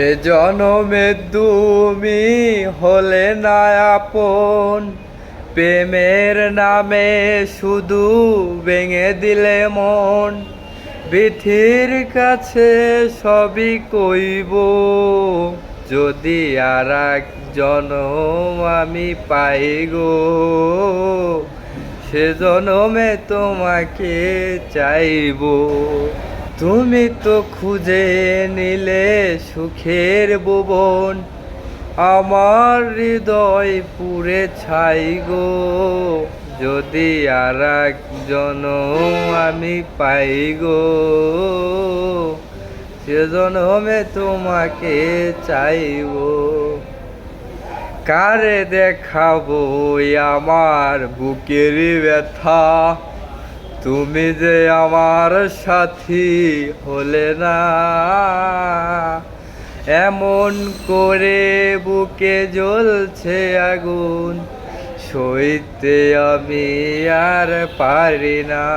এ জনমে তুমি হলে না আপন, প্রেমের নামে শুধু ভেঙে দিলে মন। বিধির কাছে সবই কইব, যদি আর এক জনম আমি পাই গো, সে জনমে তোমাকে চাইব। তুমি তো খুঁজে নিলে সুখের ভুবন, আমার হৃদয় পুড়ে ছাই গো, যদি আর এক জনম আমি পাই গো, সে জনমে তোমাকে চাইব। কারে দেখাবো আমার বুকের ব্যথা, তুমি যে আমার সাথী হলে না। এমন করে বুকে জ্বলছে আগুন, সইতে আমি আর পারি না।